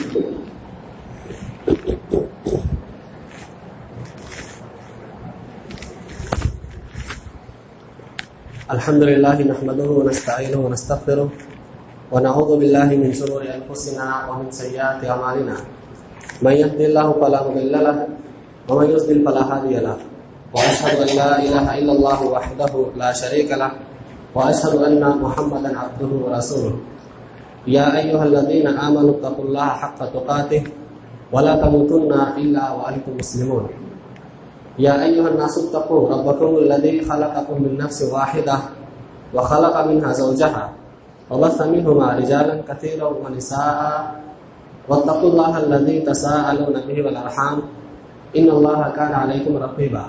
الحمد لله نحمده ونستعينه ونستغفره ونعوذ بالله من شرور انفسنا ومن سيئات اعمالنا من يهد الله فلا مضل له ومن يضلل فلا هادي له واشهد ان لا اله الا الله وحده لا شريك له واشهد ان محمدا عبده ورسوله يا ايها الذين امنوا اتقوا الله حق تقاته ولا تموتن الا وانتم مسلمون يا أيها الناس اتقوا ربكم الذي خلقكم من نفس واحدة وخلق منها زوجها وبث منهما رجالا كثيرا ونساء واتقوا الله الذي تساءلون به والأرحام إن الله كان عليكم رقيبا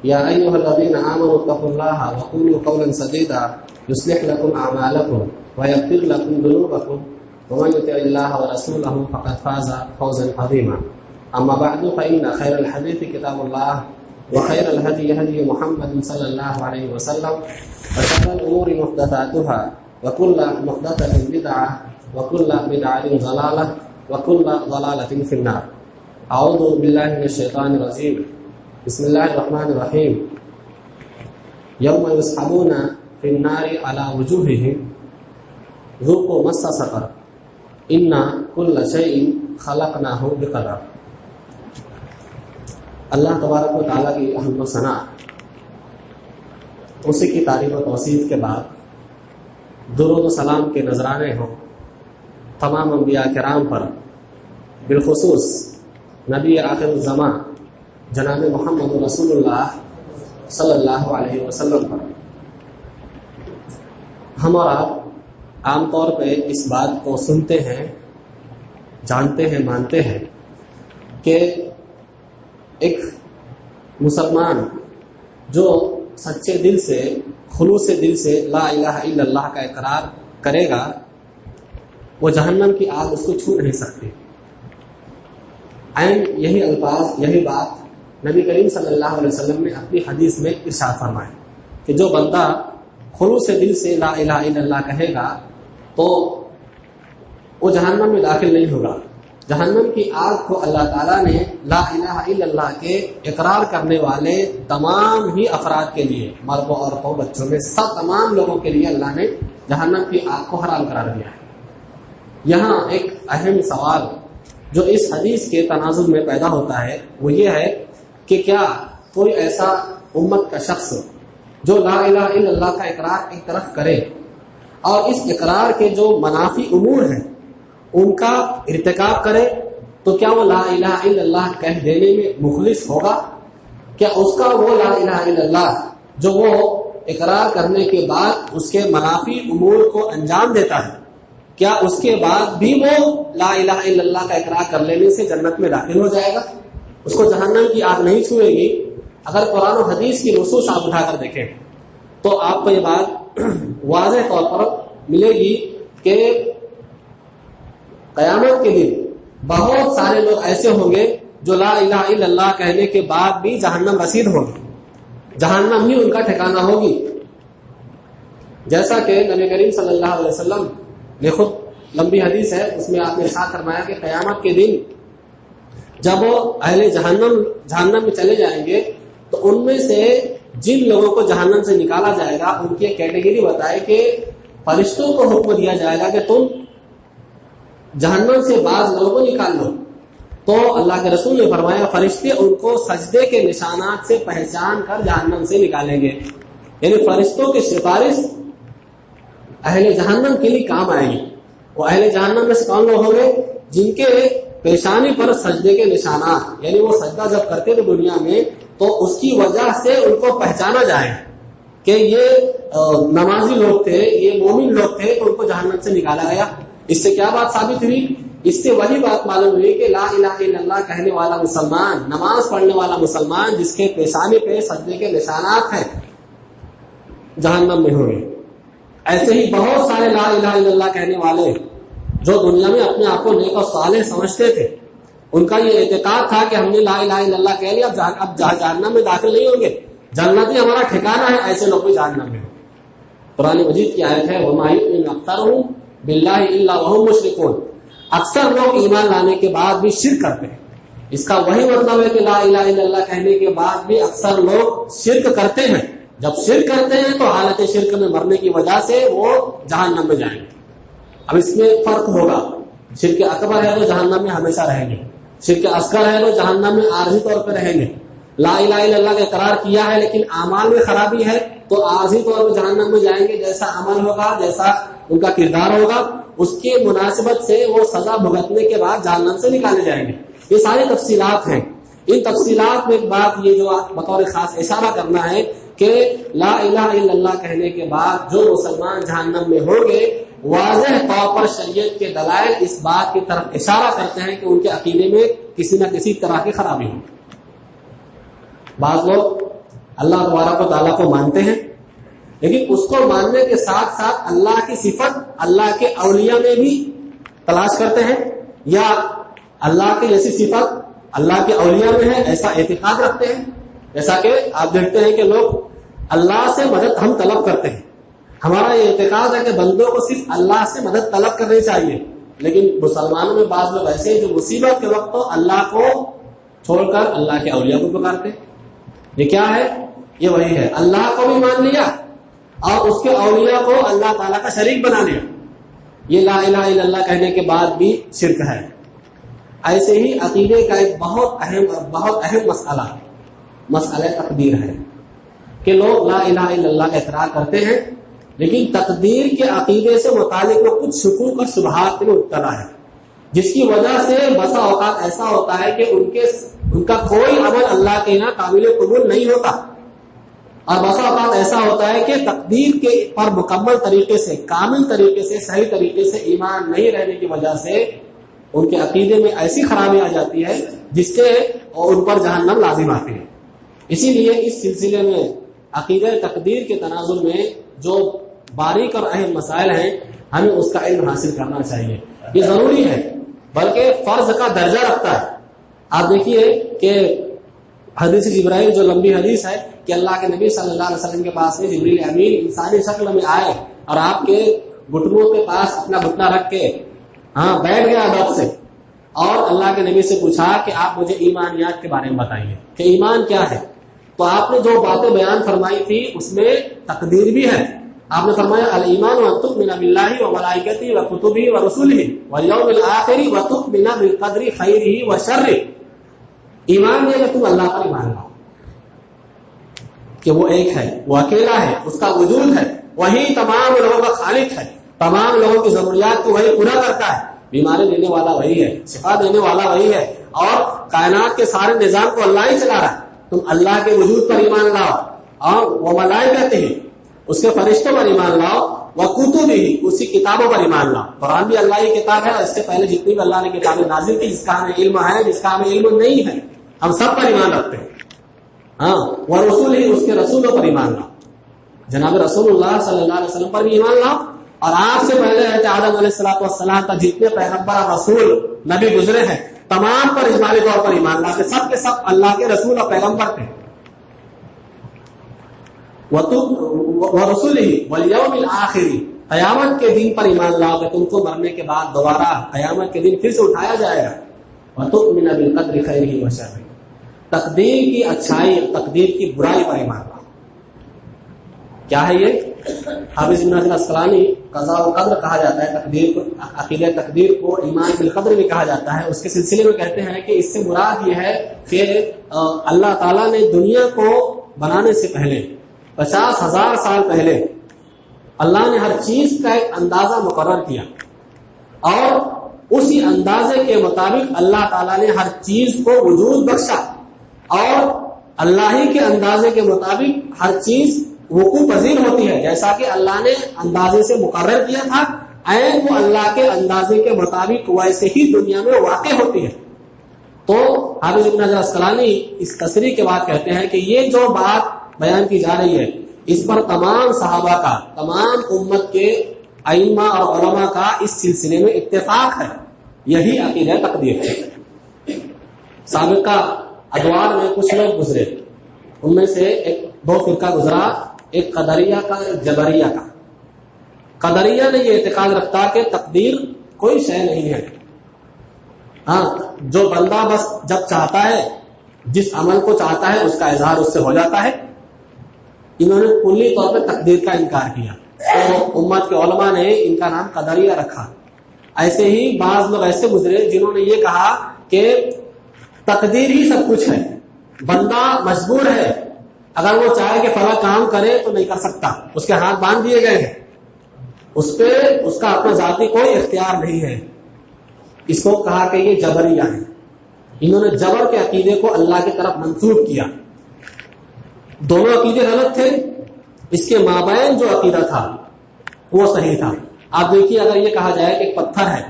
يا أيها الذين آمنوا اتقوا الله وقولوا قولا سديدا يصلح لكم أعمالكم ويغفر لكم ذنوبكم ومن يطع الله ورسوله فقد فاز فوزا عظيما أما بعد فإن خير الحديث كتاب الله وخير الهدي هدي محمد صلى الله عليه وسلم وشر الأمور محدثاتها وكل محدثة بدعة وكل بدعة ضلالة وكل ضلالة في النار. أعوذ بالله من الشيطان الرجيم. بسم الله الرحمن الرحيم. يوم يسحبون في النار على وجوههم ذوقوا مس سقر إن كل شيء خلقناه بقدر. اللہ تبارک و تعالیٰ کی حمد و ثنا، اسی کی تعریف و توصیف کے بعد درود و سلام کے نذرانے ہوں تمام انبیاء کرام پر، بالخصوص نبی آخر الزمان جناب محمد رسول اللہ صلی اللہ علیہ وسلم پر۔ ہم اور آپ عام طور پہ اس بات کو سنتے ہیں، جانتے ہیں، مانتے ہیں کہ ایک مسلمان جو سچے دل سے، خلوص دل سے لا الہ الا اللہ کا اقرار کرے گا، وہ جہنم کی آگ اس کو چھو نہیں سکتی۔ عین یہی الفاظ، یہی بات نبی کریم صلی اللہ علیہ وسلم نے اپنی حدیث میں ارشاد فرمایا کہ جو بندہ خلوص دل سے لا الہ الا اللہ کہے گا تو وہ جہنم میں داخل نہیں ہوگا۔ جہنم کی آگ کو اللہ تعالیٰ نے لا الہ الا اللہ کے اقرار کرنے والے تمام ہی افراد کے لیے، مردوں عورتوں بچوں میں سب تمام لوگوں کے لیے اللہ نے جہنم کی آگ کو حرام قرار دیا ہے۔ یہاں ایک اہم سوال جو اس حدیث کے تناظر میں پیدا ہوتا ہے وہ یہ ہے کہ کیا کوئی ایسا امت کا شخص جو لا الہ الا اللہ کا اقرار ایک طرف کرے اور اس اقرار کے جو منافی امور ہیں ان کا ارتکاب کرے تو کیا وہ لا الہ الا اللہ کہہ دینے میں مخلص ہوگا؟ کیا اس کا وہ لا الہ الا اللہ جو وہ اقرار کرنے کے بعد اس کے منافی امور کو انجام دیتا ہے، کیا اس کے بعد بھی وہ لا الہ الا اللہ کا اقرار کر لینے سے جنت میں داخل ہو جائے گا؟ اس کو جہنم کی آگ نہیں چھوئے گی؟ اگر قرآن و حدیث کی نصوص آپ اٹھا کر دیکھیں تو آپ کو یہ بات واضح طور پر ملے گی کہ قیامت کے دن بہت سارے لوگ ایسے ہوں گے جو لا الہ الا اللہ کہنے کے بعد بھی جہنم رسید ہوں گے، جہنم ہی ان کا ٹھکانہ ہوگی۔ جیسا کہ نبی کریم صلی اللہ علیہ وسلم نے خود لمبی حدیث ہے، اس میں آپ نے ارشاد فرمایا کہ قیامت کے دن جب وہ اہل جہنم میں چلے جائیں گے تو ان میں سے جن لوگوں کو جہنم سے نکالا جائے گا ان کی ایک کیٹیگری بتائے کہ فرشتوں کو حکم دیا جائے گا کہ تم جہنم سے بعض لوگوں کو نکال لو، تو اللہ کے رسول نے فرمایا فرشتے ان کو سجدے کے نشانات سے پہچان کر جہنم سے نکالیں گے، یعنی فرشتوں کی سفارش اہل جہنم کے لیے کام آئے گی۔ وہ اہل جہنم میں سے کون لوگ ہوں گے؟ جن کے پیشانی پر سجدے کے نشانات، یعنی وہ سجدہ جب کرتے تھے دنیا میں تو اس کی وجہ سے ان کو پہچانا جائے کہ یہ نمازی لوگ تھے، یہ مومن لوگ تھے، تو ان کو جہنم سے نکالا گیا۔ اس سے کیا بات ثابت ہوئی؟ اس سے وہی بات معلوم ہوئی کہ لا الہ الا اللہ کہنے والا مسلمان، نماز پڑھنے والا مسلمان جس کے پیشانی پہ سجدے کے نشانات ہیں، جہنم میں ہوں گے۔ ایسے ہی بہت سارے لا الہ الا اللہ کہنے والے جو دنیا میں اپنے آپ کو نیک و صالح سمجھتے تھے، ان کا یہ اعتقاد تھا کہ ہم نے لا الہ الا اللہ کہہ لیا، اب جہنم میں داخل نہیں ہوں گے، جنت ہی ہمارا ٹھکانہ ہے، ایسے لوگ بھی جہنم میں ہوں۔ قرآن مجید کی آیت ہے وَمَا يُؤْمِنُ أَكْثَرُهُم بِاللَّهِ إِلَّا وَهُم مُشْرِكُونَ، اکثر لوگ ایمان لانے کے بعد بھی شرک کرتے ہیں. اس کا وہی مطلب ہے کہ لا الہ الا اللہ کہنے کے بعد بھی اکثر لوگ شرک کرتے ہیں. جب شرک کرتے ہیں تو حالت شرک میں مرنے کی وجہ سے وہ جہنم میں جائیں گے. اب اس میں فرق ہوگا. شرک اکبر ہے تو جہنم میں ہمیشہ رہیں گے, شرک اصغر ہے تو جہنم میں عارضی طور پہ رہیں گے. لا الہ الا اللہ کا اقرار کیا ہے لیکن اعمال میں خرابی ہے تو عارضی طور پہ جہنم میں جائیں گے. جیسا عمل ہوگا, جیسا ان کا کردار ہوگا, اس کی مناسبت سے وہ سزا بھگتنے کے بعد جہنم سے نکالے جائیں گے. یہ ساری تفصیلات ہیں. ان تفصیلات میں ایک بات یہ جو بطور خاص اشارہ کرنا ہے کہ لا الہ الا اللہ کہنے کے بعد جو مسلمان جہنم میں ہوں گے, واضح طور پر شریعت کے دلائل اس بات کی طرف اشارہ کرتے ہیں کہ ان کے عقیدے میں کسی نہ کسی طرح کی خرابی ہو. بعض لوگ اللہ تبارک و تعالیٰ کو مانتے ہیں لیکن اس کو ماننے کے ساتھ ساتھ اللہ کی صفت اللہ کے اولیاء میں بھی تلاش کرتے ہیں, یا اللہ کی جیسی صفت اللہ کے اولیاء میں ہے ایسا اعتقاد رکھتے ہیں. جیسا کہ آپ دیکھتے ہیں کہ لوگ اللہ سے مدد ہم طلب کرتے ہیں. ہمارا یہ اعتقاد ہے کہ بندوں کو صرف اللہ سے مدد طلب کرنی چاہیے, لیکن مسلمانوں میں بعض لوگ ایسے ہیں جو مصیبت کے وقت تو اللہ کو چھوڑ کر اللہ کے اولیاء کو پکارتے. یہ کیا ہے؟ یہ وہی ہے, اللہ کو بھی مان لیا اور اس کے اولیاء کو اللہ تعالیٰ کا شریک بنا لیا. یہ لا الہ الا اللہ کہنے کے بعد بھی شرک ہے. ایسے ہی عقیدے کا ایک بہت اہم مسئلہ تقدیر ہے کہ لوگ لا الہ الا اللہ کا اقرار کرتے ہیں لیکن تقدیر کے عقیدے سے متعلق وہ کچھ شکوک اور شبہات میں مبتلا ہے, جس کی وجہ سے بسا اوقات ایسا ہوتا ہے کہ ان کا کوئی عمل اللہ کے یہاں قابل قبول نہیں ہوتا, اور بسا اوقات ایسا ہوتا ہے کہ تقدیر کے پر مکمل طریقے سے, کامل طریقے سے, صحیح طریقے سے ایمان نہیں رہنے کی وجہ سے ان کے عقیدے میں ایسی خرابی آ جاتی ہے جس سے ان پر جہنم لازم آتی ہے. اسی لیے اس سلسلے میں عقیدہ تقدیر کے تناظر میں جو باریک اور اہم مسائل ہیں ہمیں اس کا علم حاصل کرنا چاہیے. یہ ضروری ہے بلکہ فرض کا درجہ رکھتا ہے. آپ دیکھیے کہ حدیث جبرائیل جو لمبی حدیث ہے کہ اللہ کے نبی صلی اللہ علیہ وسلم کے پاس میں جبریل امین انسانی شکل میں آئے اور آپ کے گھٹنوں کے پاس اپنا گھٹنا رکھ کے بیٹھ گیا ادب سے, اور اللہ کے نبی سے پوچھا کہ آپ مجھے ایمانیات کے بارے میں بتائیے کہ ایمان کیا ہے. تو آپ نے جو باتیں بیان فرمائی تھی اس میں تقدیر بھی ہے. آپ نے فرمایا الایمان ان تؤمن باللہ وملائکتہ وکتبہ ورسلہ والیوم الآخر وتؤمن بالقدر خیرہ وشرہ. ایمان یہ کہ تم اللہ پر ایمان لاؤ کہ وہ ایک ہے, وہ اکیلا ہے, اس کا وجود ہے, وہی تمام لوگوں کا خالق ہے, تمام لوگوں کی ضروریات کو وہی پورا کرتا ہے, بیماری دینے والا وہی ہے, شفا دینے والا وہی ہے, اور کائنات کے سارے نظام کو اللہ ہی چلا رہا ہے. تم اللہ کے وجود پر ایمان لاؤ, اور وہ ملائکتہ ہی, اس کے فرشتوں پر ایمان لاؤ, وہ کتب ہی, اسی کتابوں پر ایمان لاؤ. قرآن بھی اللہ کی کتاب ہے, اور اس سے پہلے جتنی بھی اللہ نے کتابیں نازل کی, جس کا ہمیں علم ہے, جس کا ہمیں علم نہیں ہے, ہم سب پر ایمان رکھتے ہیں. وہ رسول ہی, اس کے رسولوں پر ایمان لاؤ. جناب رسول اللہ صلی اللہ علیہ وسلم پر بھی ایمان لاؤ, اور آپ سے پہلے حضرت آدم علیہ السلام کا جتنے پیغمبر اور رسول نبی گزرے ہیں تمام پر اجمالی طور پر ایمان لاتے, سب کے سب اللہ کے رسول اور پیغمبر تھے. وَرُسُلِهِ وَالْيَوْمِ الْآخِرِ, قیامت کے دن پر ایمان لاؤ کہ تم کو مرنے کے بعد دوبارہ قیامت کے دن پھر سے اٹھایا جائے گا. وَتُؤْمِنَ بِالْقَدْرِ خَيْرِهِ وَشَرِّهِ, تقدیر کی اچھائی اور تقدیر کی برائی پر ایمان لاؤ. کیا ہے یہ؟ حافظ ابن حجر اسقلانی قضاء و قدر کہا جاتا ہے تقدیر کو, عقیدہ تقدیر کو ایمان بالقدر بھی کہا جاتا ہے. اس کے سلسلے میں کہتے ہیں کہ اس سے مراد یہ ہے کہ اللہ تعالیٰ نے دنیا کو بنانے سے پہلے 50,000 سال پہلے اللہ نے ہر چیز کا ایک اندازہ مقرر کیا, اور اسی اندازے کے مطابق اللہ تعالیٰ نے ہر چیز کو وجود بخشا, اور اللہ ہی کے اندازے کے مطابق ہر چیز وقوع پذیر ہوتی ہے. جیسا کہ اللہ نے اندازے سے مقرر کیا تھا, عین وہ اللہ کے اندازے کے مطابق ویسے ہی دنیا میں واقع ہوتی ہے. تو حافظ ابن حجر اسقلانی اس تصریح کے بعد کہتے ہیں کہ یہ جو بات بیان کی جا رہی ہے اس پر تمام صحابہ کا, تمام امت کے ائمہ اور علماء کا اس سلسلے میں اتفاق ہے. یہی عقیدہ تقدیر ہے. سابقہ ادوار میں کچھ لوگ گزرے, ان میں سے دو فرقہ گزرا, ایک قدریہ کا, ایک جبریہ کا. قدریہ نے یہ اعتقاد رکھتا کہ تقدیر کوئی شے نہیں ہے, ہاں جو بندہ بس جب چاہتا ہے، جس عمل کو چاہتا ہے اس کا اظہار اس سے ہو جاتا ہے. انہوں نے کلی طور پہ تقدیر کا انکار کیا، تو امت کے علماء نے ان کا نام قدریہ رکھا. ایسے ہی بعض لوگ ایسے گزرے جنہوں نے یہ کہا کہ تقدیر ہی سب کچھ ہے، بندہ مجبور ہے، اگر وہ چاہے کہ فلاں کام کرے تو نہیں کر سکتا، اس کے ہاتھ باندھ دیے گئے ہیں، اس پہ اس کا اپنا ذاتی کوئی اختیار نہیں ہے. اس کو کہا کہ یہ جبریہ ہے. انہوں نے جبر کے عقیدے کو اللہ کی طرف منسوب کیا. دونوں عقیدے غلط تھے، اس کے مابین جو عقیدہ تھا وہ صحیح تھا. آپ دیکھیے، اگر یہ کہا جائے کہ ایک پتھر ہے،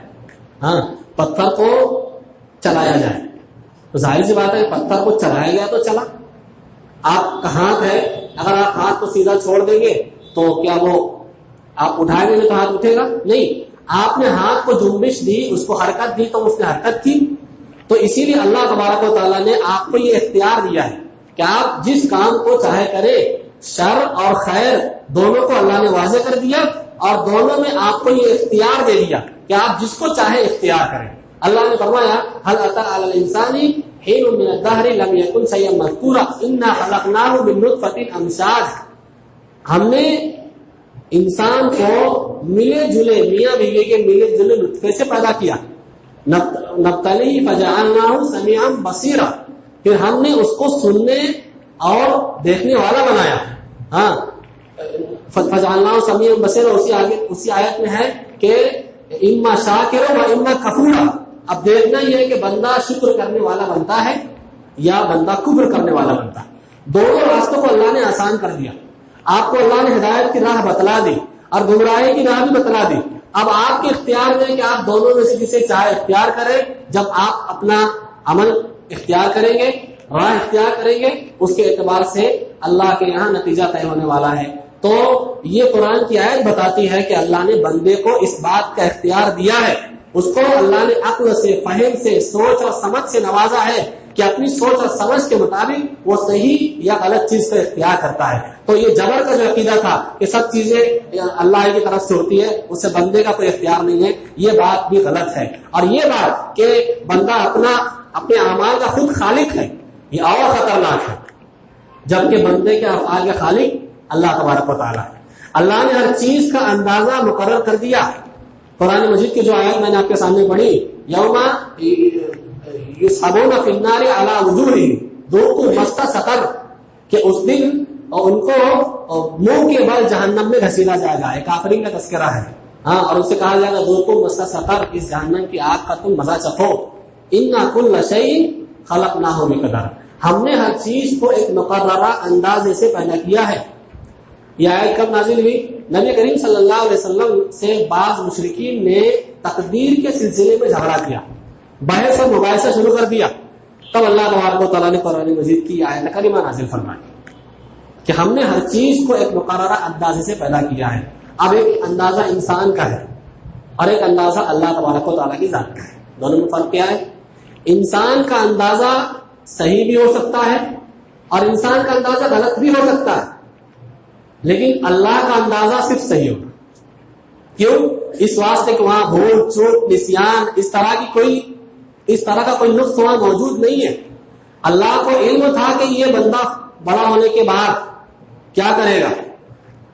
ہاں پتھر کو چلایا جائے تو ظاہر سی بات ہے پتھر کو چلایا گیا تو چلا. آپ کا ہاتھ ہے، اگر آپ ہاتھ کو سیدھا چھوڑ دیں گے تو کیا وہ آپ اٹھائیں گے تو ہاتھ اٹھے گا؟ نہیں. آپ نے ہاتھ کو جنبش دی، اس کو حرکت دی تو اس نے حرکت کی. تو اسی لیے اللہ تبارک و تعالیٰ نے آپ کو یہ اختیار دیا ہے کہ آپ جس کام کو چاہے کرے. شر اور خیر دونوں کو اللہ نے واضح کر دیا اور دونوں میں آپ کو یہ اختیار دے دیا کہ آپ جس کو چاہے اختیار کریں. اللہ نے فرمایا هل اتى على الانسان حين من الدهر لم يكن شيئا مذكورا انا خلقناه من نطفة امشاج. ہم نے انسان کو ملے جلے میاں بیوی کے ملے جلے نطفے سے پیدا کیا. نبتلیہ فجعلناہ سمیعا بصیرا، پھر ہم نے اس کو سننے اور دیکھنے والا بنایا. ہاں فجعلناہ سمیعا بصیرا اسی آیت میں ہے کہ اما شاکرا و اما کفورا. اب دیکھنا یہ ہے کہ بندہ شکر کرنے والا بنتا ہے یا بندہ کفر کرنے والا بنتا ہے. دونوں راستوں کو اللہ نے آسان کر دیا. آپ کو اللہ نے ہدایت کی راہ بتلا دی اور گمراہی کی راہ بھی بتلا دی. اب آپ کے اختیار میں کہ آپ دونوں میں سے جسے چاہے اختیار کریں. جب آپ اپنا عمل اختیار کریں گے، راہ اختیار کریں گے، اس کے اعتبار سے اللہ کے یہاں نتیجہ طے ہونے والا ہے. تو یہ قرآن کی آیت بتاتی ہے کہ اللہ نے بندے کو اس بات کا اختیار دیا ہے. اس کو اللہ نے عقل سے، فہم سے، سوچ اور سمجھ سے نوازا ہے کہ اپنی سوچ اور سمجھ کے مطابق وہ صحیح یا غلط چیز کا اختیار کرتا ہے. تو یہ جبر کا جو عقیدہ تھا کہ سب چیزیں اللہ کی طرف سے ہوتی ہے، اس سے بندے کا کوئی اختیار نہیں ہے، یہ بات بھی غلط ہے. اور یہ بات کہ بندہ اپنے اعمال کا خود خالق ہے، یہ اور خطرناک ہے، جبکہ بندے کے افعال کے خالق اللہ تبارک و تعالیٰ ہے. اللہ نے ہر چیز کا اندازہ مقرر کر دیا. قرآن مجید کی جو آیت میں نے آپ کے سامنے پڑھی، یوم یسحبون فی النار علی وجوہہم ذوقوا مس سقر، کہ اس دن ان کو منہ کے بل جہنم میں گھسیٹا جائے گا. ایک آخری کا تذکرہ ہے. ہاں، اور ان سے کہا جائے گا ذوقوا مس سقر، اس جہنم کی آگ کا تم مزہ چکھو. انا کل شیء خلقناہ بقدر، ہم نے ہر چیز کو ایک مقررہ اندازے سے پیدا کیا ہے. یہ آیت کب نازل ہوئی؟ نبی کریم صلی اللہ علیہ وسلم سے بعض مشرکین نے تقدیر کے سلسلے میں جھگڑا کیا، بحث اور مباحثہ شروع کر دیا. تب اللہ تبارک و تعالیٰ نے قرآن مجید کی آیت کریمہ نازل فرمائی کہ ہم نے ہر چیز کو ایک مقررہ اندازے سے پیدا کیا ہے. اب ایک اندازہ انسان کا ہے اور ایک اندازہ اللہ تبارک و تعالیٰ کی ذات کا ہے. دونوں میں فرق کیا ہے؟ انسان کا اندازہ صحیح بھی ہو سکتا ہے اور انسان کا اندازہ غلط بھی ہو سکتا ہے، لیکن اللہ کا اندازہ صرف صحیح ہوگا. کیوں؟ اس واسطے کہ وہاں بھول چوک نسیان اس طرح کا کوئی نقص وہاں موجود نہیں ہے. اللہ کو علم تھا کہ یہ بندہ بڑا ہونے کے بعد کیا کرے گا،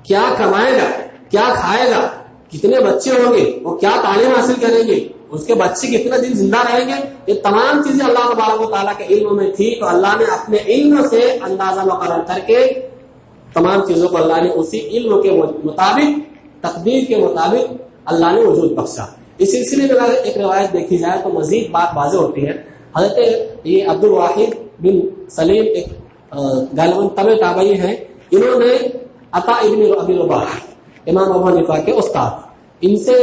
کیا کمائے گا، کیا کھائے گا، کتنے بچے ہوں گے، وہ کیا تعلیم حاصل کریں گے، اس کے بچے کتنے دن زندہ رہیں گے. یہ تمام چیزیں اللہ تبارک و تعالیٰ کے علم میں تھی. تو اللہ نے اپنے علم سے اندازہ مقرر کر کے تمام چیزوں کو اللہ نے اسی علم کے مطابق، تقدیر کے مطابق اللہ نے وجود بخشا. اس سلسلے میں اگر ایک روایت دیکھی جائے تو مزید بات واضح ہوتی ہے. حضرت یہ عبد الواحد بن سلیم ایک غالباً طبع تابعی ہیں، انہوں نے عطا ابن ابی رباح امام ابو حنیفہ کے استاد، ان سے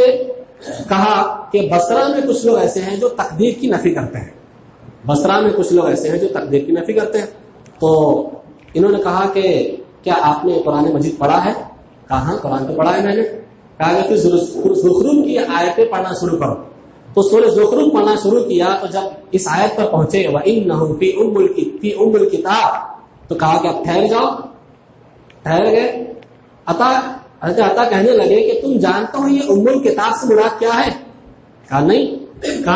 کہا کہ بصرہ میں کچھ لوگ ایسے ہیں جو تقدیر کی نفی کرتے ہیں. بصرہ میں کچھ لوگ ایسے ہیں جو تقدیر کی نفی کرتے ہیں. تو انہوں نے کہا کہ کیا آپ نے قرآن مجید پڑھا ہے؟ کہا ہاں قرآن تو پڑھا ہے میں نے. کہا کہ پھر زخرف کی آیتیں پڑھنا شروع کرو. تو سورہ زخرف پڑھنا شروع کیا تو جب اس آیت پر پہنچے وَإِنَّهُمْ فِي أُمِّ الْكِتَابِ تو کہا کہ اب ٹھہر جاؤ. ٹھہر گئے. حضرت عطا کہنے لگے کہ تم جانتے ہو یہ ام الکتاب سے مراد کیا ہے؟ کہا نہیں. کا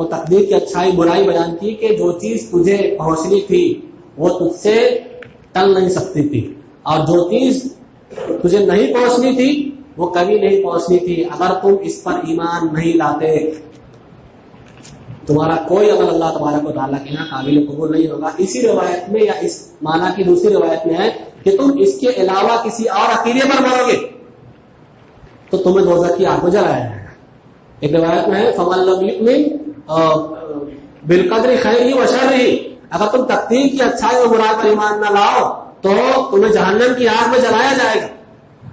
وہ تقدیر کی اچھائی برائی بیان کی کہ جو چیز تجھے پہنچنی تھی وہ تجھ سے ٹل نہیں سکتی تھی، اور جو چیز تجھے نہیں پہنچنی تھی وہ کبھی نہیں پہنچنی تھی اگر تم اس پر ایمان نہیں لاتے۔ تمہارا کوئی عمل اللہ تبارک و تعالیٰ کے یہاں قابل قبول نہیں ہوگا۔ اسی روایت میں یا اس معنی کی دوسری روایت میں ہے کہ تم اس کے علاوہ کسی اور عقیدے پر مرو گے تو تمہیں دوزخ کی آگ میں جلایا جائے گا۔ ایک روایت میں ہے فَمَن لَّمْ يُؤْمِن بِالْقَدْرِ خَيْرِهِ وَشَرِّهِ، اگر تم تقدیر کی اچھائی اور برائی پر ایمان نہ لاؤ تو تمہیں جہنم کی آگ میں جلایا جائے گا۔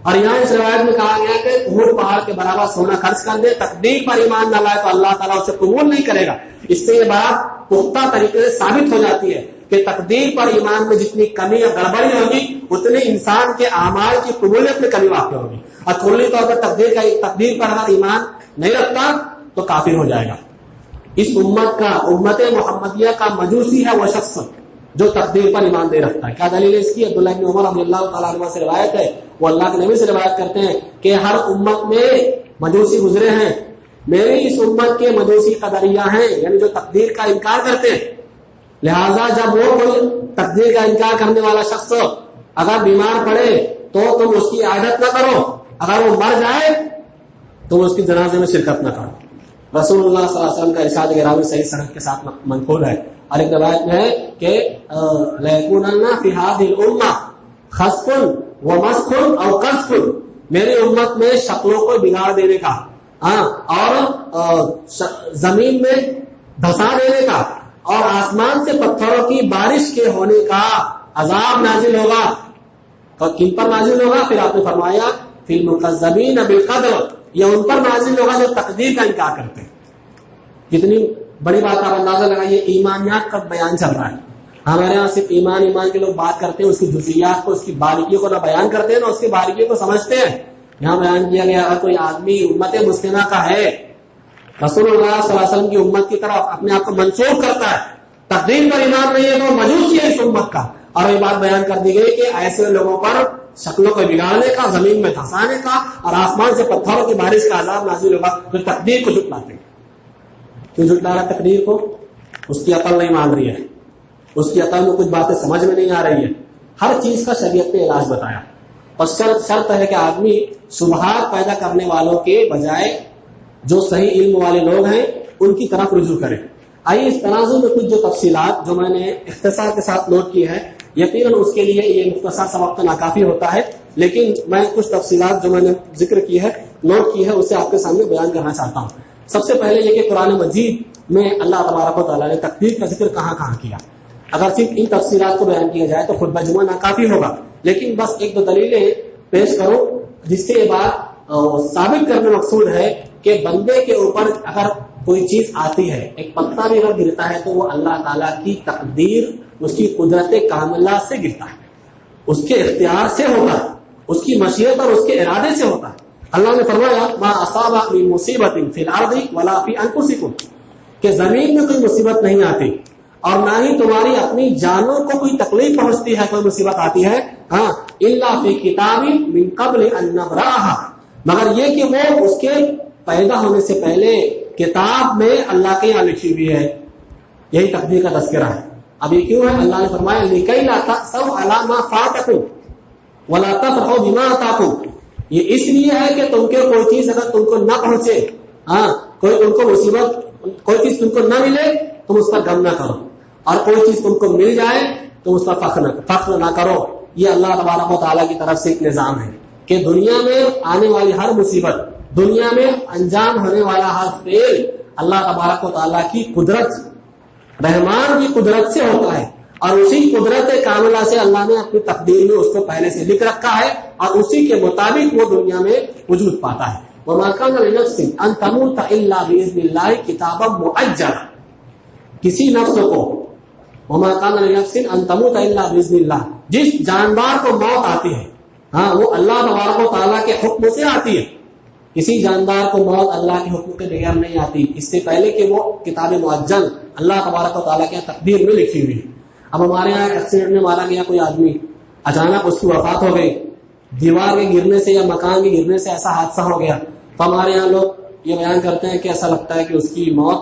اور یہاں اس روایت میں کہا گیا کہ احد پہاڑ کے برابر سونا خرچ کر دے، تقدیر پر ایمان نہ لائے تو اللہ تعالیٰ اسے قبول نہیں کرے گا۔ اس سے یہ بات پختہ طریقے سے ثابت ہو جاتی ہے کہ تقدیر پر ایمان میں جتنی کمی یا گڑبڑی ہوگی اتنے انسان کے اعمال کی قبولیت میں کمی واقع ہوگی، اور کلی طور پر تقدیر پر اگر ایمان نہیں رکھتا تو کافر ہو جائے گا۔ اس امت محمدیہ کا مجوسی ہے وہ شخص جو تقدیر پر ایمان نہیں رکھتا ہے۔ کیا دلیل ہے اس کی؟ عبداللہ بن عمر رضی اللہ تعالیٰ عنہ سے روایت ہے، وہ اللہ کے نبی سے روایت کرتے ہیں کہ ہر امت میں مجوسی گزرے ہیں، میری اس امت کے مجوسی قدریہ ہیں، یعنی جو تقدیر کا انکار کرتے ہیں۔ لہذا جب وہ کوئی تقدیر کا انکار کرنے والا شخص اگر بیمار پڑے تو تم اس کی عادت نہ کرو، اگر وہ مر جائے تم اس کی جنازے میں شرکت نہ کرو۔ رسول اللہ صلی اللہ علیہ وسلم کا ارشاد گرامی صحیح سند کے ساتھ منقول ہے، اور ایک روایت میں ہے کہ لَيَكُونَنَّ فِي هَذِهِ الْأُمَّةِ خَسْفٌ وَمَسْخٌ أَوْ قَذْفٌ، میری امت میں شکلوں کو بگاڑ دینے کا اور زمین میں دھسا دینے کا اور آسمان سے پتھروں کی بارش کے ہونے کا عذاب نازل ہوگا۔ اور کن پر نازل ہوگا؟ پھر آپ نے فرمایا فِي الْمُكَذِّبِينَ بِالْقَدْرِ، یہ ان پر نازل ہوگا جو تقدیر کا انکار کرتے ہیں۔ کتنی بڑی بات آپ اندازہ لگائیے، ایمانیات کا بیان چل رہا ہے۔ ہمارے یہاں صرف ایمان کے لوگ بات کرتے ہیں، اس کی جزئیات کو، اس کی باریکیوں کو نہ بیان کرتے ہیں نہ اس کی باریکیوں کو سمجھتے ہیں۔ یہاں بیان کیا گیا اگر کوئی آدمی امت مسلمہ کا ہے، رسول اللہ صلی اللہ علیہ وسلم کی امت کی طرف اپنے آپ کو منسوخ کرتا ہے، تقدیر پر ایمان نہیں ہے تو مجوسی ہے اس امت کا، اور یہ بات بیان کر دی گئی کہ ایسے لوگوں پر شکلوں کو بگاڑنے کا، زمین میں دھسانے کا اور آسمان سے پتھروں کی بارش کا عذاب نازل ہوگا، جو تقدیر کو جھٹلاتے ہیں۔ کیوں جھٹلا رہا تقدیر کو؟ اس کی عقل نہیں مان رہی ہے، اس کی عقل میں کچھ باتیں سمجھ میں نہیں آ رہی ہے۔ ہر چیز کا شریعت نے علاج بتایا، اور شرط ہے کہ آدمی شبہات پیدا کرنے والوں کے بجائے جو صحیح علم والے لوگ ہیں ان کی طرف رجوع کریں۔ آئیے اس تناظر میں کچھ جو تفصیلات جو میں نے اختصار کے ساتھ نوٹ کی ہے، یقیناً اس کے لیے یہ مختصر سا وقت ناکافی ہوتا ہے، لیکن میں کچھ تفصیلات جو میں نے ذکر کی ہے، نوٹ کی ہے، اسے آپ کے سامنے بیان کرنا چاہتا ہوں۔ سب سے پہلے یہ کہ قرآن مجید میں اللہ تبارک و تعالیٰ نے تقدیر کا ذکر کہاں کہاں کیا۔ اگر صرف ان تفصیلات کو بیان کیا جائے تو خطبہ جمعہ ناکافی ہوگا، لیکن بس ایک دو دلیلیں پیش کروں جس سے یہ بات ثابت کرنا مقصود ہے کہ بندے کے اوپر اگر کوئی چیز آتی ہے، ایک پتا بھی اگر گرتا ہے تو وہ اللہ تعالیٰ کی تقدیر، اس کی قدرت کاملہ سے گرتا ہے، اس کے اختیار سے ہوتا ہے، اس کی مشیت اور اس کے ارادے سے ہوتا ہے۔ اللہ نے فرمایا ما اصاب من مصیبت فی الارض ولا فی انفسکم، کہ زمین میں کوئی مصیبت نہیں آتی اور نہ ہی تمہاری اپنی جانوں کو کوئی تکلیف پہنچتی ہے، کوئی مصیبت آتی ہے، ہاں الا فی کتاب من قبل ان نبراها، مگر یہ کہ وہ اس کے پیدا ہونے سے پہلے کتاب میں اللہ کے یہاں لکھی ہوئی ہے۔ یہی تقدیر کا تذکرہ ہے۔ اب یہ کیوں ہے؟ اللہ نے فرمایا لِكَيْ لَا تَأْسَوْا عَلَىٰ مَا فَاتَكُمْ وَلَا تَفْرَحُوا بِمَا آتَاكُمْ، یہ اس لیے ہے کہ تم کے کوئی چیز اگر تم کو نہ پہنچے، کوئی تم کو مصیبت، کوئی چیز تم کو نہ ملے تم اس پر غم نہ کرو، اور کوئی چیز تم کو مل جائے تم اس پر فخر نہ کرو۔ یہ اللہ تبارک و تعالیٰ کی طرف سے ایک نظام ہے کہ دنیا میں آنے والی ہر مصیبت، دنیا میں انجام ہونے والا ہر فعل اللہ تبارک و تعالیٰ کی قدرت، رحمان کی قدرت سے ہوتا ہے، اور اسی قدرت کاملہ سے اللہ نے اپنی تقدیر میں اس کو پہلے سے لکھ رکھا ہے، اور اسی کے مطابق وہ دنیا میں وجود پاتا ہے۔ وَمَا كَانَ لِنَفْسٍ أَن تَمُوتَ إِلَّا بِإِذْنِ اللَّهِ كِتَابًا مُؤَجَّلًا، کسی نفس کو وَمَا كَانَ لِنَفْسٍ أَن تَمُوتَ إِلَّا بِإِذْنِ اللَّهِ، جس جاندار کو موت آتی ہے وہ اللہ تبارک و تعالیٰ کے حکم سے آتی ہے۔ کسی جاندار کو موت اللہ کے حکم کے بغیر نہیں آتی، اس سے پہلے کہ وہ کتاب معجل اللہ تبارک و تعالیٰ کے تقدیر میں لکھی ہوئی ہے۔ اب ہمارے یہاں ایکسیڈنٹ میں مارا گیا کوئی آدمی، اچانک اس کی وفات ہو گئی، دیوار کے گرنے سے یا مکان کے گرنے سے ایسا حادثہ ہو گیا، تو ہمارے یہاں لوگ یہ بیان کرتے ہیں کہ ایسا لگتا ہے کہ اس کی موت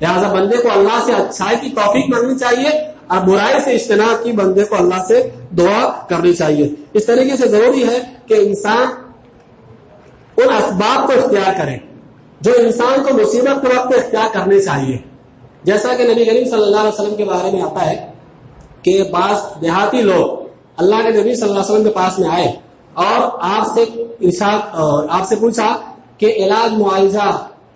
لہٰذا بندے کو اللہ سے اچھائی کی توفیق مانگنی چاہیے اور برائی سے اجتناب کی بندے کو اللہ سے دعا کرنی چاہیے. اس طریقے سے ضروری ہے کہ انسان ان اسباب کو اختیار کرے جو انسان کو مصیبت کے وقت اختیار کرنے چاہیے. جیسا کہ نبی کریم صلی اللہ علیہ وسلم کے بارے میں آتا ہے کہ بعض دیہاتی لوگ اللہ کے نبی صلی اللہ علیہ وسلم کے پاس میں آئے اور آپ سے پوچھا کہ علاج معالجہ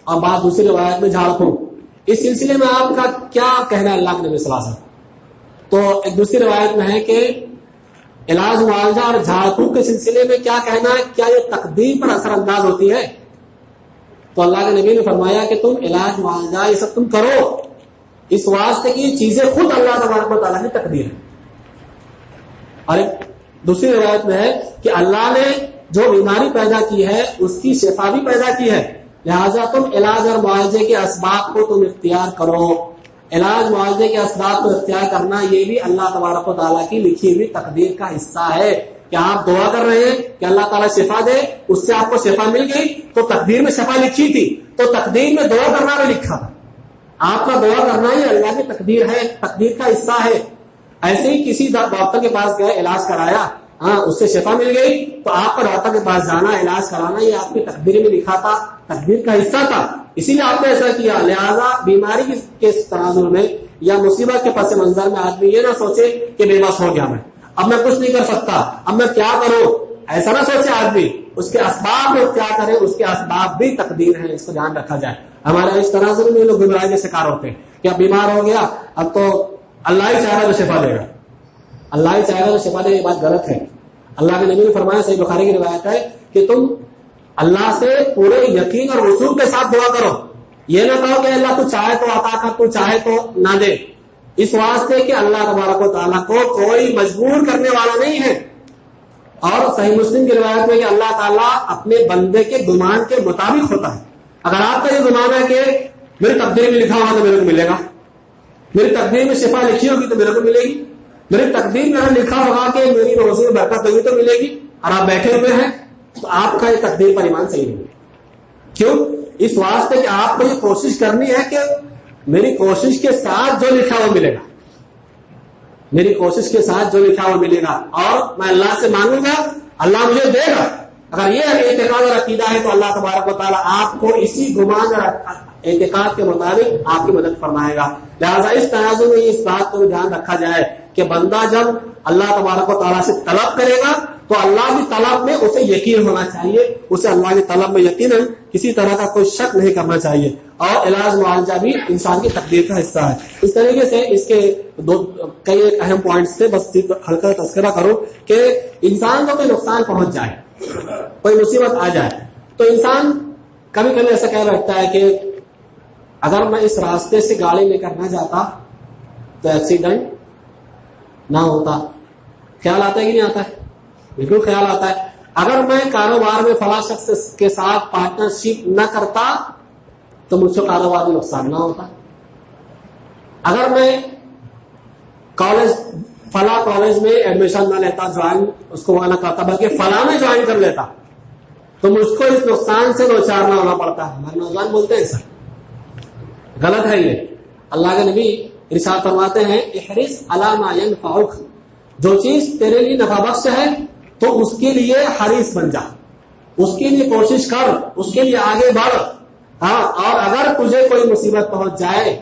اور بعض دوسری روایت میں جھاڑ پھونک اس سلسلے میں آپ کا کیا کہنا ہے اللہ کے نبی صلی اللہ علیہ وسلم. تو ایک دوسری روایت میں ہے کہ علاج معالجہ اور جھاڑ پھونک کے سلسلے میں کیا کہنا ہے, کیا یہ تقدیر پر اثر انداز ہوتی ہے؟ تو اللہ کے نبی نے فرمایا کہ تم علاج معالجہ یہ سب تم کرو اس واسطے کی چیزیں خود اللہ تبارک و تعالیٰ کی تقدیر ہے. اور ایک دوسری روایت میں ہے کہ اللہ نے جو بیماری پیدا کی ہے اس کی شفا بھی پیدا کی ہے, لہٰذا تم علاج اور معالجے کے اسباب کو تم اختیار کرو. علاج معالجے کے اسباب کو اختیار کرنا یہ بھی اللہ تبارک و تعالیٰ کی لکھی ہوئی تقدیر کا حصہ ہے کہ آپ دعا کر رہے ہیں کہ اللہ تعالیٰ شفا دے, اس سے آپ کو شفا مل گئی تو تقدیر میں شفا لکھی تھی, تو تقدیر میں دعا کرنا بھی لکھا تھا. آپ کا دعا کرنا ہی اللہ کی تقدیر ہے, تقدیر کا حصہ ہے. ایسے ہی کسی ڈاکٹر کے پاس گئے, علاج کرایا, اس سے شفا مل گئی, تو آپ کا ڈاکٹر کے پاس جانا, علاج کرانا یہ آپ کی تقدیر میں لکھا تھا, تقدیر کا حصہ تھا, اسی لیے آپ نے ایسا کیا. لہذا بیماری کے تناظر میں یا مصیبت کے پس منظر میں آدمی یہ نہ سوچے کہ بے بس ہو گیا میں, اب میں کچھ نہیں کر سکتا, اب میں کیا کروں, ایسا نہ سوچے آدمی. اس کے اسباب میں کیا کرے, اس کے اسباب بھی تقدیر ہیں, اس کو دھیان رکھا جائے. ہمارے اس تناظر میں لوگ گمراہی کے شکار ہوتے ہیں کہ اب بیمار ہو گیا, اب تو اللہ ہی چاہے گا تو شفا دے گا, اللہ ہی چاہے گا تو شفا دے گا. یہ بات غلط ہے. اللہ کے نبی نے فرمایا, صحیح بخاری کی روایت ہے کہ تم اللہ سے پورے یقین اور وصول کے ساتھ دعا کرو. یہ نہ کہو کہ اللہ تو چاہے تو عطا کر, تو چاہے تو نہ دے, اس واسطے کہ اللہ تبارک و تعالیٰ کو کوئی مجبور کرنے والا نہیں ہے. اور صحیح مسلم کی روایت میں کہ اللہ تعالیٰ اپنے بندے کے گمان کے مطابق ہوتا ہے. اگر آپ کا یہ گمان ہے کہ میری تقدیر میں لکھا ہوگا تو میرے کو ملے گا, میری تقدیر میں شفا لکھی ہوگی تو میرے کو ملے گی, میری تقدیر میں اگر لکھا ہوگا کہ میری روزی میں برکت ہوگی تو ملے گی, اور آپ بیٹھے ہوئے ہیں, تو آپ کا یہ تقدیر پر ایمان صحیح نہیں. کیوں؟ اس واسطے کہ آپ کو یہ کوشش کرنی ہے کہ میری کوشش کے ساتھ جو لکھا وہ ملے گا, میری کوشش کے ساتھ جو لکھا وہ ملے گا, اور میں اللہ سے مانگوں گا اللہ مجھے دے گا. اگر یہ اعتقاد اور عقیدہ ہے تو اللہ تبارک و تعالیٰ آپ کو اسی گمان اور اعتقاد کے مطابق آپ کی مدد فرمائے گا. لہٰذا اس تناظر میں اس بات کو بھی دھیان رکھا جائے کہ بندہ جب اللہ تبارک و تعالیٰ سے طلب کرے گا تو اللہ کی طلب میں اسے یقین ہونا چاہیے, اسے اللہ کی طلب میں یقیناً کسی طرح کا کوئی شک نہیں کرنا چاہیے. اور علاج معالجہ بھی انسان کی تقدیر کا حصہ ہے. اس طریقے سے اس کے کئی ایک اہم پوائنٹس تھے, بس ہلکا تذکرہ کروں کہ انسان کو کوئی نقصان پہنچ جائے, کوئی مصیبت آ جائے, تو انسان کبھی کبھی ایسا کہہ رکھتا ہے کہ اگر میں اس راستے سے گاڑی لے کر نہ جاتا تو ایکسیڈنٹ نہ ہوتا. خیال آتا ہے کہ نہیں آتا ہے؟ بالکل خیال آتا ہے. اگر میں کاروبار میں فلاں شخص کے ساتھ پارٹنرشپ نہ کرتا تو مجھ سے کاروبار میں نقصان نہ ہوتا. اگر میں فلاں کالج میں ایڈمیشن نہ لیتا, جوائن اس کو وہاں نہ کرتا, بلکہ فلاں میں جوائن کر لیتا تو مجھ کو اس نقصان سے دوچار نہ ہونا پڑتا. ہمارے نوجوان بولتے ہیں سر, غلط ہے یہ. اللہ کے نبی ارشاد فرماتے ہیں احرص علی ما ینفعک, جو چیز تیرے لیے نفع بخش ہے تو اس کے لیے حریص بن جا, اس کے لیے کوشش کر, اس کے لیے آگے بڑھ. ہاں, اور اگر تجھے کوئی مصیبت پہنچ جائے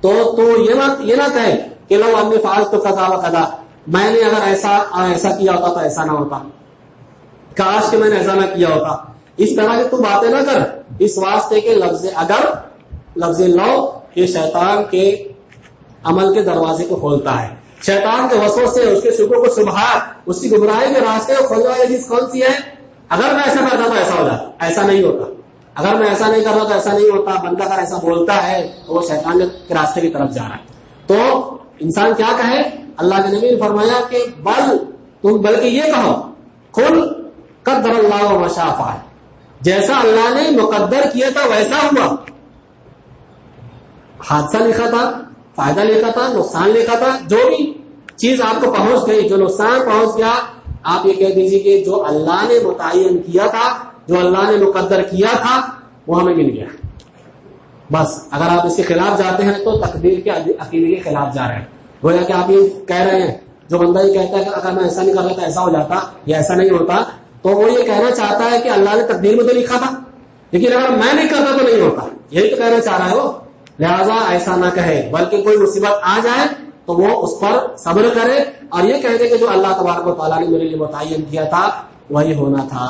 تو یہ نہ کہے کہ لو انی فعلت کذا و کذا, میں نے اگر ایسا کیا ہوتا تو ایسا نہ ہوتا, کاش کہ میں نے ایسا نہ کیا ہوتا. اس طرح کی تو باتیں نہ کر, اس واسطے کے لفظ لو یہ شیطان کے عمل کے دروازے کو کھولتا ہے. شیطان کے وسوسے سے, اس کے شکوک و شبہات, اس کی گمراہی کے راستے کو کھولنے والی چیز کون سی ہے؟ اگر میں ایسا کرتا تو ایسا ہو جاتا, ایسا نہیں ہوتا. اگر میں ایسا نہیں کرتا تو ایسا نہیں ہوتا. بندہ اگر ایسا بولتا ہے تو وہ شیطان کے راستے کی طرف جا رہا ہے. تو انسان کیا کہے؟ اللہ کے نبی نے فرمایا کہ تم بلکہ یہ کہو قل قدر اللہ وما شاء فعل, جیسا اللہ نے مقدر کیا تھا ویسا ہوا. حادثہ لکھا تھا, فائدہ لکھا تھا, نقصان لکھا تھا, جو بھی چیز آپ کو پہنچ گئی, جو نقصان پہنچ گیا, آپ یہ کہہ دیجیے کہ جو اللہ نے متعین کیا تھا, جو اللہ نے مقدر کیا تھا وہ ہمیں مل گیا. بس اگر آپ اس کے خلاف جاتے ہیں تو تقدیر کے عقیدے کے خلاف جا رہے ہیں. گویا کہ آپ یہ کہہ رہے ہیں، جو بندہ یہ کہتا ہے کہ اگر میں ایسا نہیں کرتا تو ایسا ہو جاتا یا ایسا نہیں ہوتا، تو وہ یہ کہنا چاہتا ہے کہ اللہ نے تقدیر میں تو لکھا تھا، لیکن اگر میں نہیں کرتا تو نہیں ہوتا. یہی تو کہنا چاہ رہا ہے وہ. لہذا ایسا نہ کہے، بلکہ کوئی مصیبت آ جائے تو وہ اس پر صبر کرے اور یہ کہہ دے کہ جو اللہ تبارک و تعالیٰ نے میرے لیے متعین کیا تھا وہی ہونا تھا.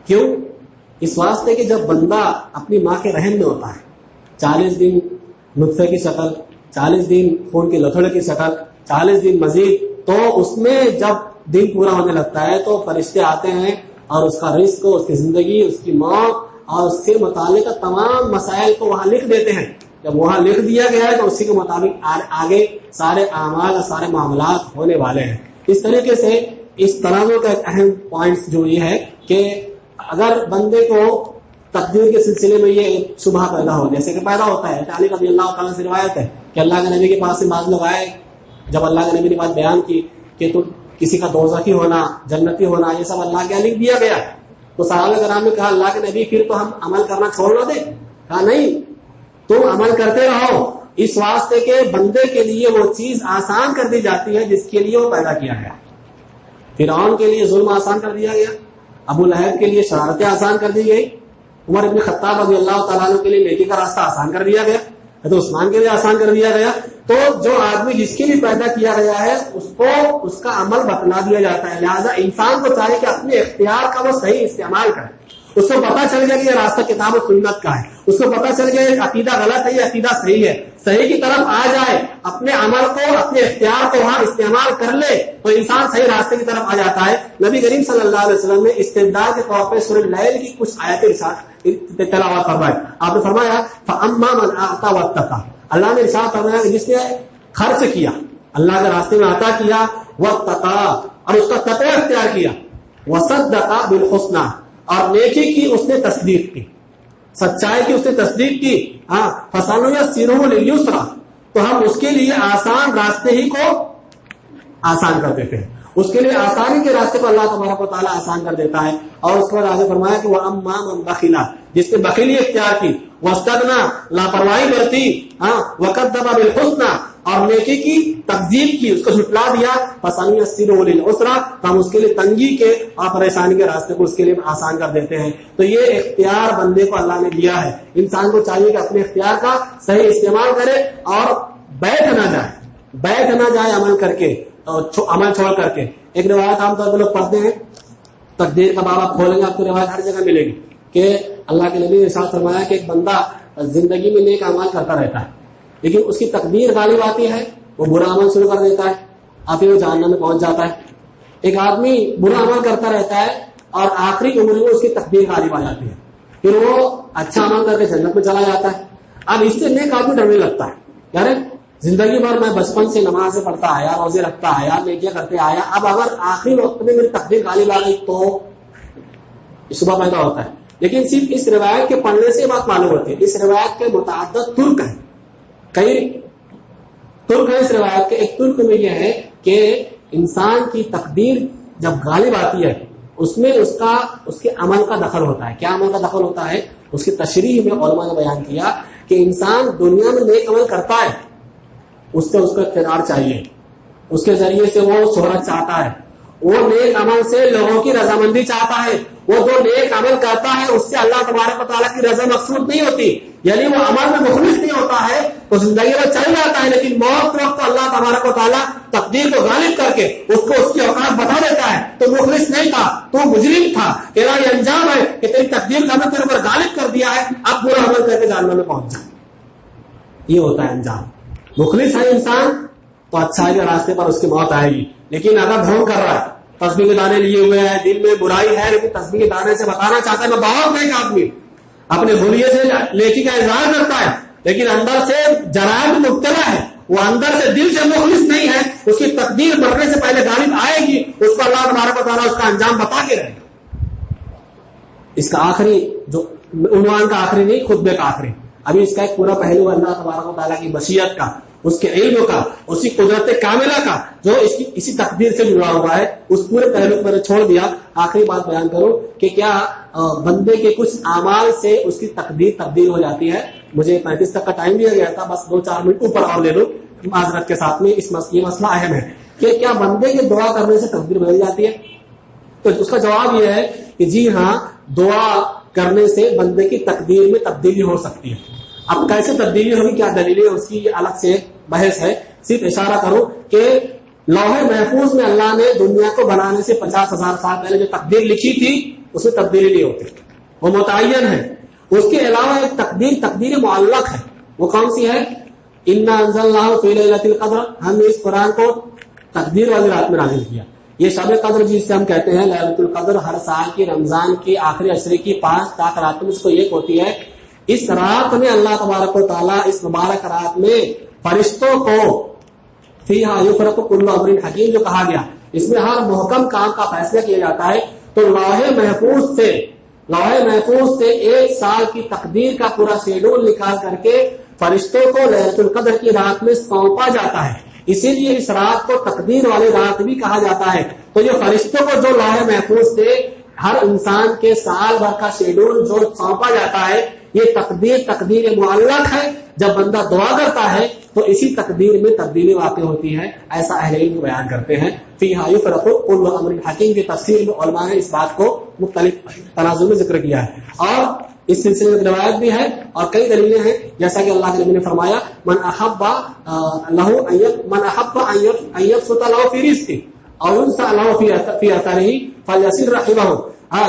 کیوں؟ اس واسطے کہ جب بندہ اپنی ماں کے رحم میں ہوتا ہے، 40 دن نطفے کی شکل، 40 دن خون کے لتھڑے کی شکل، 40 دن مزید، تو اس میں جب دن پورا ہونے لگتا ہے تو فرشتے آتے ہیں اور اس کا رزق، اس کی زندگی، اس کی موت اور اس سے متعلق تمام مسائل کو وہاں لکھ دیتے ہیں. جب وہاں لکھ دیا گیا ہے تو اسی کے مطابق آگے سارے اعمال اور سارے معاملات ہونے والے ہیں. اس طریقے سے اس تنازع کا ایک اہم پوائنٹ جو یہ ہے کہ اگر بندے کو تقدیر کے سلسلے میں یہ شبہ پیدا ہو، جیسے کہ پیدا ہوتا ہے، علی رضی اللہ تعالیٰ سے روایت ہے کہ اللہ کے نبی کے پاس سے بعض لوگ آئے، جب اللہ کے نبی نے بات بیان کی کہ تو کسی کا دوزخی ہونا، جنتی ہونا، یہ سب اللہ کے لکھ دیا گیا، تو صحابہ کرام نے کہا اللہ کے نبی پھر تو ہم عمل کرنا چھوڑ نہ دیں. کہا نہیں، تم عمل کرتے رہو، اس واسطے کے بندے کے لیے وہ چیز آسان کر دی جاتی ہے جس کے لیے وہ پیدا کیا گیا. فرعون کے لیے ظلم آسان کر دیا گیا، ابو لہب کے لیے شرارتیں آسان کر دی گئی، عمر ابن خطاب رضی اللہ تعالیٰ عنہ کے لیے نیکی کا راستہ آسان کر دیا گیا، تو عثمان کے لیے آسان کر دیا گیا. تو جو آدمی جس کے لیے پیدا کیا گیا ہے اس کو اس کا عمل بتلا دیا جاتا ہے. لہذا انسان کو چاہیے کہ اپنے اختیار کا وہ صحیح استعمال کرے. اس کو پتا چل گیا کہ یہ راستہ کتاب و سنت کا ہے، اس کو پتا چل گیا کہ عقیدہ غلط ہے، یہ عقیدہ صحیح ہے، صحیح کی طرف آ جائے، اپنے عمل کو، اپنے اختیار کو وہاں استعمال کر لے تو انسان صحیح راستے کی طرف آ جاتا ہے. نبی کریم صلی اللہ علیہ وسلم نے استدلال کے طور پہ سورۃ اللیل کی کچھ آیتیں تلاوت فرمائی. آپ نے فرمایا فَأَمَّا مَنْ أَعْطَىٰ وَاتَّقَىٰ، اللہ نے ارشاد فرمایا کہ جس نے خرچ کیا، اللہ کے راستے میں عطا کیا، وَاتَّقَىٰ، اور اس کا تقوی اختیار کیا، وَصَدَّقَ بِالْحُسْنَىٰ، اور نیکی کی اس نے تصدیق کی، سچائی کی اس نے تصدیق کی، فَسَنُيَسِّرُهُ لِلْيُسْرَىٰ، تو ہم اس کے لیے آسان راستے ہی کو آسان کر دیتے ہیں. اس کے لیے آسانی کے راستے کو اللہ تبارک و تعالیٰ آسان کر دیتا ہے. اور اس کے بعد آگے فرمایا کہ وَأَمَّا مَنْ بَخِلَ، جس نے بخیلی اختیار کی، وَاسْتَغْنَىٰ، لاپرواہی برتی، وَكَذَّبَ بِالْحُسْنَىٰ، اور نیکی کی تکذیب کی، اس کو جھٹلا دیا، فَسَنُيَسِّرُهُ لِلْعُسْرَىٰ، تو ہم اس کے لیے تنگی کے اور پریشانی کے راستے کو اس کے لیے آسان کر دیتے ہیں. تو یہ اختیار بندے کو اللہ نے دیا ہے. انسان کو چاہیے کہ اپنے اختیار کا صحیح استعمال کرے اور بیٹھ نہ جائے عمل کر کے، عمل چھوڑ کر کے. ایک روایت عام طور پہ لوگ پڑھتے ہیں، تقدیر کا باب آپ کھولیں گے آپ کو روایت ہر جگہ ملے گی کہ اللہ کے نبی نے ارشاد فرمایا کہ ایک بندہ زندگی میں نیک اعمال کرتا رہتا ہے، لیکن اس کی تقدیر غالب آتی ہے، وہ برا عمل شروع کر دیتا ہے اور پھر وہ جہنم میں پہنچ جاتا ہے. ایک آدمی برا عمل کرتا رہتا ہے اور آخری عمر میں اس کی تقدیر غالب آ جاتی ہے، پھر وہ اچھا عمل کر کے جنت میں چلا جاتا ہے. اب اس سے نیک آدمی ڈرنے لگتا ہے، یار زندگی بھر میں بچپن سے نمازیں پڑھتا آیا، روزے رکھتا آیا، نیکیاں کرتے آیا، اب اگر آخری وقت میں میری تقدیر غالب آ گئی تو شبہ پیدا ہوتا ہے. لیکن صرف اس روایت کے پڑھنے سے بات معلوم ہوتی ہے. اس روایت کے متعدد ترک ہیں، کئی ترک ہے اس روایت کے. ایک ترک میں یہ ہے کہ انسان کی تقدیر جب غالب آتی ہے اس میں اس کے عمل کا دخل ہوتا ہے. کیا عمل کا دخل ہوتا ہے؟ اس کی تشریح میں علماء نے بیان کیا کہ انسان دنیا میں نیک عمل کرتا ہے، اس سے اس کو اقتدار چاہیے، اس کے ذریعے سے وہ شہرت چاہتا ہے، وہ نیک عمل سے لوگوں کی رضامندی چاہتا ہے، وہ جو نیک عمل کرتا ہے اس سے اللہ تبارک و تعالیٰ کی رضا مقصود نہیں ہوتی، یعنی وہ عمل میں مخلص نہیں ہوتا ہے تو زندگی میں چل جاتا ہے، لیکن موت کے وقت اللہ تبارک و تعالیٰ تقدیر کو غالب کر کے اس کو اس کی اوقات بتا دیتا ہے. تو مخلص نہیں تھا، تو مجرم تھا، تیرا یہ انجام ہے کہ تیری تقدیر کا عمل تیرے پر غالب کر دیا ہے، اب برا عمل کر کے جہنم میں پہنچ جائے. یہ ہوتا ہے انجام. مخلص ہے انسان تو اچھائی کے راستے پر اس کی موت آئے گی، لیکن اگر ڈھونگ کر رہا ہے، تسبیح کے دانے لیے ہوئے ہیں، دل میں برائی ہے لیکن تسبیح کے دانے سے بتانا چاہتا ہے میں بہت نیک آدمی، اپنے بھولیے سے نیکی کا اظہار کرتا ہے لیکن اندر سے جرائم میں مبتلا ہے، وہ اندر سے دل سے مخلص نہیں ہے، اس کی تقدیر مرنے سے پہلے غالب آئے گی، اس کو اللہ تبارک و تعالیٰ اس کا انجام بتا کے رہے گا. اس کا آخری جو عنوان کا آخری نہیں، خطبے کا آخری، ابھی اس کا ایک پورا پہلو اللہ تبارک و تعالیٰ کی مشیت کا، اس کے علم کا، اسی قدرت کاملہ کا جو اسی تقدیر سے جڑا ہوا ہے، اس پورے پہلو کو میں نے چھوڑ دیا. آخری بات بیان کروں کہ کیا بندے کے کچھ اعمال سے اس کی تقدیر تبدیل ہو جاتی ہے. مجھے 35 تک کا ٹائم دیا گیا تھا، بس 2-4 منٹ اوپر اور لے لوں معذرت کے ساتھ میں. یہ مسئلہ اہم ہے کہ کیا بندے کے دعا کرنے سے تقدیر بدل جاتی ہے؟ تو اس کا جواب یہ ہے کہ جی ہاں، دعا کرنے سے بندے کی تقدیر میں تبدیلی ہو سکتی ہے. اب کیسے تبدیلی ہوگی، کیا دلیل ہے، اس کی الگ سے بحث ہے. صرف اشارہ کروں کہ لوح محفوظ میں اللہ نے دنیا کو بنانے سے 50,000 سال پہلے جو تقدیر لکھی تھی اس میں تبدیلی نہیں ہوتی، وہ متعین ہے. اس کے علاوہ ایک تقدیر معلق ہے. وہ کون سی ہے؟ انا انزلناہ فی لیلۃ القدر، ہم نے اس قرآن کو تقدیر والی رات میں نازل کیا. یہ شب قدر جس سے ہم کہتے ہیں لیلۃ القدر، ہر سال کی رمضان کی آخری عشرے کی 5 تاک راتوں میں اس کو ایک ہوتی ہے. اس رات میں اللہ تبارک و تعالیٰ اس مبارک رات میں فرشتوں کو فیہا یفرق کل امر حکیم جو کہا گیا، اس میں ہر محکم کام کا فیصلہ کیا جاتا ہے. تو لوح محفوظ سے 1 سال کی تقدیر کا پورا شیڈول نکال کر کے فرشتوں کو لیلۃ القدر کی رات میں سونپا جاتا ہے. اسی لیے اس رات کو تقدیر والی رات بھی کہا جاتا ہے. تو یہ فرشتوں کو جو لوح محفوظ سے ہر انسان کے سال بھر کا شیڈول جو سونپا جاتا ہے، یہ تقدیر معلق ہے. جب بندہ دعا کرتا ہے تو اسی تقدیر میں تبدیلی واقع ہوتی ہے. ایسا اہل علم بیان کرتے ہیں. فیہا یفرق کل امر حکیم کی تفسیر میں علماء نے اس بات کو مختلف تناظر میں ذکر کیا ہے. اور اس سلسلے میں روایت بھی ہے اور کئی دلیلیں ہیں، جیسا کہ اللہ کے نبی نے فرمایا من احب ان یبسط له فی رزقه او ينسى له فی اثره فلیصل رحمه.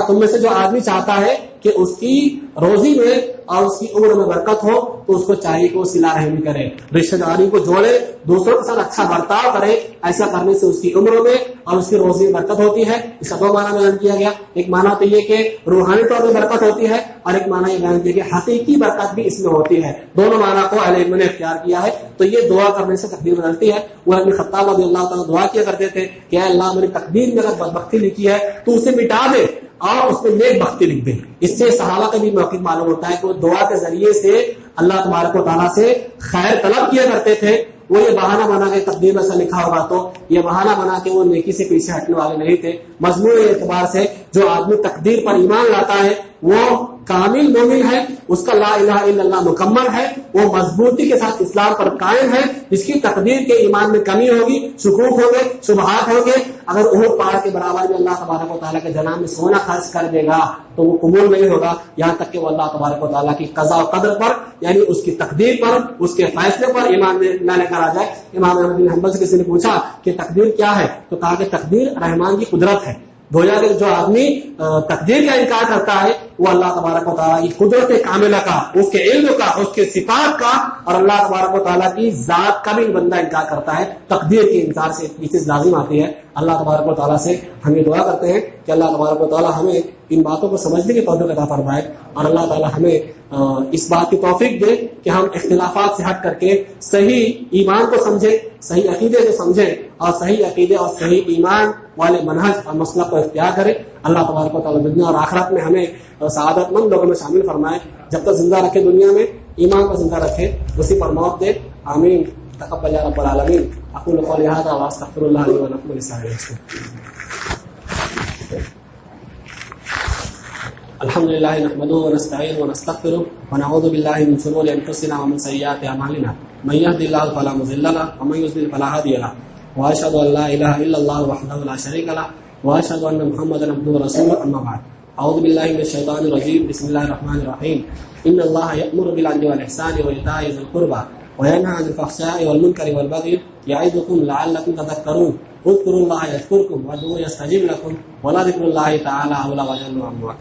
تم میں سے جو آدمی چاہتا ہے کہ اس کی روزی میں اور اس کی عمر میں برکت ہو تو اس کو چاہیے کہ وہ صلہ رحمی کرے، رشتہ داری کو جوڑے، دوسروں کے ساتھ اچھا برتاؤ کرے. ایسا کرنے سے اس کی عمر میں اور اس کی روزی میں برکت ہوتی ہے. اس کا 2 معنی بیان کیا گیا. ایک معنی تو یہ کہ روحانی طور پہ برکت ہوتی ہے، اور ایک معنی یہ بیان کیا کہ حقیقی برکت بھی اس میں ہوتی ہے. دونوں معنی کو اہل علم نے اختیار کیا ہے. تو یہ دعا کرنے سے تقدیر بدلتی ہے. وہ ابن خطاب رضی اللہ تعالیٰ دعا کیا کرتے تھے کہ اے اللہ میری تقدیر میں اگر بدبختی لکھی ہے تو اسے مٹا دے اور اس میں نیک بختی لکھ دے. اس سے صحابہ کا بھی موقف معلوم ہوتا ہے کہ وہ دعا کے ذریعے سے اللہ تبارک و تعالیٰ سے خیر طلب کیا کرتے تھے. وہ یہ بہانہ بنا کے تقدیر میں ایسا لکھا ہوگا تو یہ بہانہ بنا کے وہ نیکی سے پیچھے ہٹنے والے نہیں تھے. مضمون اعتبار سے جو آدمی تقدیر پر ایمان لاتا ہے وہ کامل مومن ہے، اس کا لا الہ الا اللہ مکمل ہے، وہ مضبوطی کے ساتھ اسلام پر قائم ہے. جس کی تقدیر کے ایمان میں کمی ہوگی، شکوک ہوگے، شبہات ہوگے، اگر احد پہاڑ کے برابر میں اللہ تبارک و تعالیٰ کے جناب میں سونا خرچ کر دے گا تو وہ قبول نہیں ہوگا، یہاں تک کہ وہ اللہ تبارک و تعالیٰ کی قضاء و قدر پر، یعنی اس کی تقدیر پر، اس کے فیصلے پر ایمان میں نہ لے کر آ جائے. امام احمد بن حنبل سے کسی نے پوچھا کہ تقدیر کیا ہے، تو کہا کہ تقدیر رحمان کی قدرت ہے. گویا کہ جو آدمی تقدیر کا انکار کرتا ہے وہ اللہ تبارک و تعالیٰ کی قدرت کاملہ کا، اس کے علم کا، اس کے صفات کا اور اللہ تبارک و تعالیٰ کی ذات کا بھی بندہ انکار کرتا ہے. تقدیر کے انکار سے یہ چیز لازم آتی ہے. اللہ تبارک و تعالیٰ سے ہم یہ دعا کرتے ہیں کہ اللہ تبارک و تعالیٰ ہمیں ان باتوں کو سمجھنے کی توفیق عطا فرمائے، اور اللہ تعالیٰ ہمیں اس بات کی توفیق دے کہ ہم اختلافات سے ہٹ کر کے صحیح ایمان کو سمجھیں، صحیح عقیدے کو سمجھیں، اور صحیح عقیدے اور صحیح ایمان والے منہج اور مسلک کو اختیار کریں. اللہ تبارک و تعالیٰ دنیا اور آخرت میں ہمیں سعادت مند لوگوں میں شامل فرمائے. جب تک زندہ رکھے دنیا میں ایمان کو زندہ رکھے، اسی پر موت دے. آمین. تقبل یا رب العالمین. اقول قولی ھذا واستغفر اللہ لی ولکم ولسائر المسلمین. الحمد لله نحمده ونستعينه ونستغفره ونعوذ بالله من شرور انفسنا ومن سيئات اعمالنا من يهد الله فلا مضل له ومن يضلل فلا هادي له واشهد ان لا اله الا الله وحده لا شريك له واشهد ان محمدا عبده ورسوله. اما بعد، اعوذ بالله من الشيطان الرجيم. بسم الله الرحمن الرحيم. ان الله يأمر بالعدل والاحسان وايتاء ذي القربى وينهى عن الفحشاء والمنكر والبغي يعظكم لعلكم تذكرون. اذكروا الله يذكركم وادعوه يستجب لكم ولذكر الله تعالى أعلى وأجل وأكبر.